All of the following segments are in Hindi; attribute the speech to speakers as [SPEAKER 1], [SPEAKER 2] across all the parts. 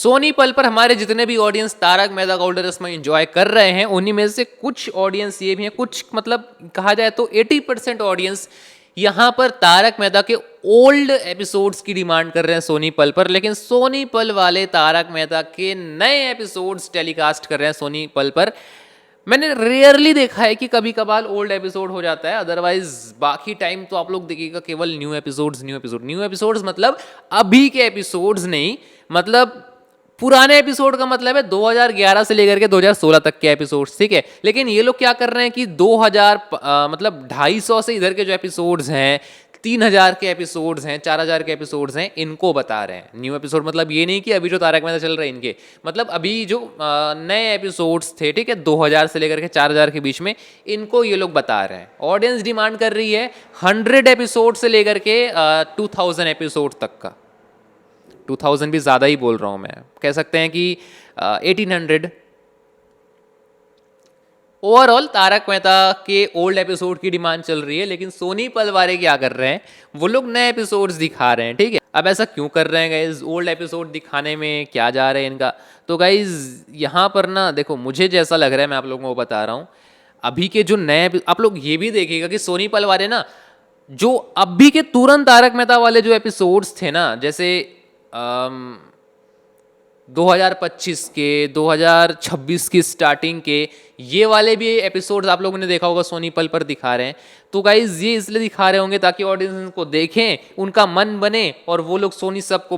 [SPEAKER 1] सोनी पल पर हमारे जितने भी ऑडियंस तारक मेहता का उल्टा चश्मा एंजॉय कर रहे हैं, उन्हीं में से कुछ ऑडियंस ये भी हैं, कुछ मतलब कहा जाए तो 80% ऑडियंस यहाँ पर तारक मेहता के ओल्ड एपिसोड्स की डिमांड कर रहे हैं सोनी पल पर, लेकिन सोनी पल वाले तारक मेहता के नए एपिसोड्स टेलीकास्ट कर रहे हैं सोनी पल पर। मैंने रेयरली देखा है कि कभी कभार ओल्ड एपिसोड हो जाता है, अदरवाइज बाकी टाइम तो आप लोग देखिएगा केवल न्यू एपिसोड्स मतलब अभी के एपिसोड्स नहीं, मतलब पुराने एपिसोड का मतलब है 2011 से लेकर के 2016 तक के एपिसोड्स, ठीक है। लेकिन ये लोग क्या कर रहे हैं कि 2000 मतलब 250 से इधर के जो एपिसोड्स हैं, 3000 के एपिसोड्स हैं, 4000 के एपिसोड्स हैं, इनको बता रहे हैं न्यू एपिसोड। मतलब ये नहीं कि अभी जो तारक मेहता चल रहे हैं इनके, मतलब अभी जो नए एपिसोड्स थे, ठीक है, 2000 से लेकर के 4000 के बीच में, इनको ये लोग बता रहे हैं। ऑडियंस डिमांड कर रही है 100 एपिसोड से लेकर के 2000 एपिसोड तक का। 2000 भी ज़्यादा ही बोल रहा हूँ मैं, कह सकते हैं कि 1800। ओवरऑल तारक मेहता के ओल्ड एपिसोड की डिमांड चल रही है, लेकिन सोनी पल वाले क्या कर रहे हैं, वो लोग नए एपिसोड्स दिखा रहे हैं, ठीक है। अब ऐसा क्यों कर रहे हैं गाइज, ओल्ड एपिसोड दिखाने में क्या जा रहा है इनका? तो गाइज यहाँ पर ना देखो, मुझे जैसा लग रहा है मैं आप लोगों को बता रहा हूँ, अभी के जो नए, आप लोग ये भी देखिएगा कि सोनी पल वाले ना जो अभी के तुरंत तारक मेहता वाले जो एपिसोड्स थे ना, जैसे 2025 के, 2026 की स्टार्टिंग के, ये वाले भी एपिसोड्स आप लोगों ने देखा होगा सोनी पल पर दिखा रहे हैं। तो गाइज ये इसलिए दिखा रहे होंगे ताकि ऑडियंस को देखें, उनका मन बने और वो लोग सोनी सब को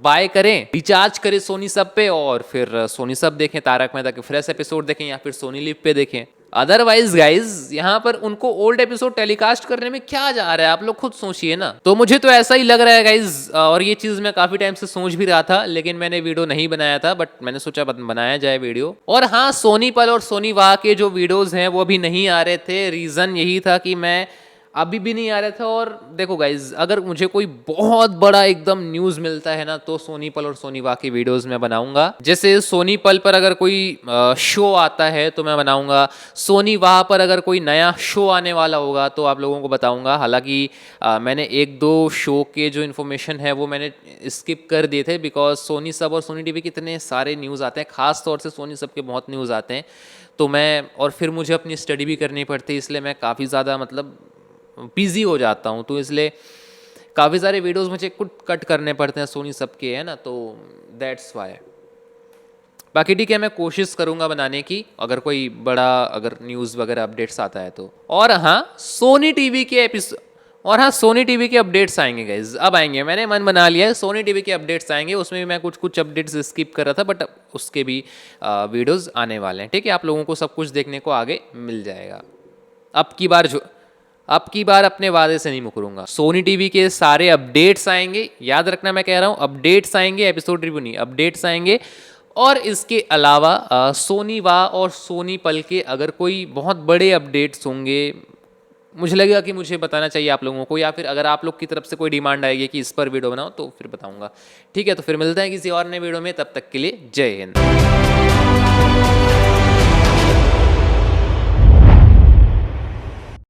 [SPEAKER 1] बाय करें, रिचार्ज करें सोनी सब पे, और फिर सोनी सब देखें, तारक मेहता के फ्रेश एपिसोड देखें या फिर सोनी लिव पे देखें। अदरवाइज गाइज यहाँ पर उनको ओल्ड एपिसोड टेलीकास्ट करने में क्या जा रहा है, आप लोग खुद सोचिए ना। तो मुझे तो ऐसा ही लग रहा है गाइज, और ये चीज मैं काफी टाइम से सोच भी रहा था, लेकिन मैंने वीडियो नहीं बनाया था, बट मैंने सोचा बनाया जाए वीडियो। और हाँ, सोनी पल और सोनी वाह के जो वीडियोस हैं वो भी नहीं आ रहे थे, रीजन यही था कि मैं अभी भी नहीं आ रहे थे। और देखो गाइज, अगर मुझे कोई बहुत बड़ा एकदम न्यूज़ मिलता है ना, तो सोनी पल और सोनी वाह की वीडियोस मैं बनाऊंगा। जैसे सोनी पल पर अगर कोई शो आता है तो मैं बनाऊंगा, सोनी वाह पर अगर कोई नया शो आने वाला होगा तो आप लोगों को बताऊंगा। हालांकि मैंने 1-2 शो के जो इन्फॉर्मेशन है वो मैंने स्किप कर दिए थे, बिकॉज सोनी सब और सोनी टीवी के इतने सारे न्यूज़ आते हैं, खास तौर से सोनी सब के बहुत न्यूज़ आते हैं, तो मैं, और फिर मुझे अपनी स्टडी भी करनी पड़ती है, इसलिए मैं काफ़ी ज़्यादा मतलब बिजी हो जाता हूँ, तो इसलिए काफ़ी सारे वीडियोस मुझे कट करने पड़ते हैं सोनी सब के, है ना, तो दैट्स वाई। बाकी ठीक है, मैं कोशिश करूँगा बनाने की, अगर कोई बड़ा अगर न्यूज़ वगैरह अपडेट्स आता है तो। और हाँ, सोनी टीवी के अपडेट्स आएंगे गाइज, अब आएंगे, मैंने मन बना लिया है, सोनी टीवी के अपडेट्स आएंगे। उसमें भी मैं कुछ अपडेट्स स्किप कर रहा था, बट उसके भी वीडियोज़ आने वाले हैं, ठीक है। आप लोगों को सब कुछ देखने को आगे मिल जाएगा। अब की बार अपने वादे से नहीं मुकरूंगा। सोनी टीवी के सारे अपडेट्स आएंगे, याद रखना मैं कह रहा हूँ, अपडेट्स आएंगे, एपिसोड रिव्यू नहीं, अपडेट्स आएंगे। और इसके अलावा सोनी वाह और सोनी पल के अगर कोई बहुत बड़े अपडेट्स होंगे, मुझे लगेगा कि मुझे बताना चाहिए आप लोगों को, या फिर अगर आप लोग की तरफ से कोई डिमांड आएगी कि इस पर वीडियो बनाओ, तो फिर बताऊंगा, ठीक है। तो फिर मिलते हैं किसी और नए वीडियो में, तब तक के लिए जय हिंद।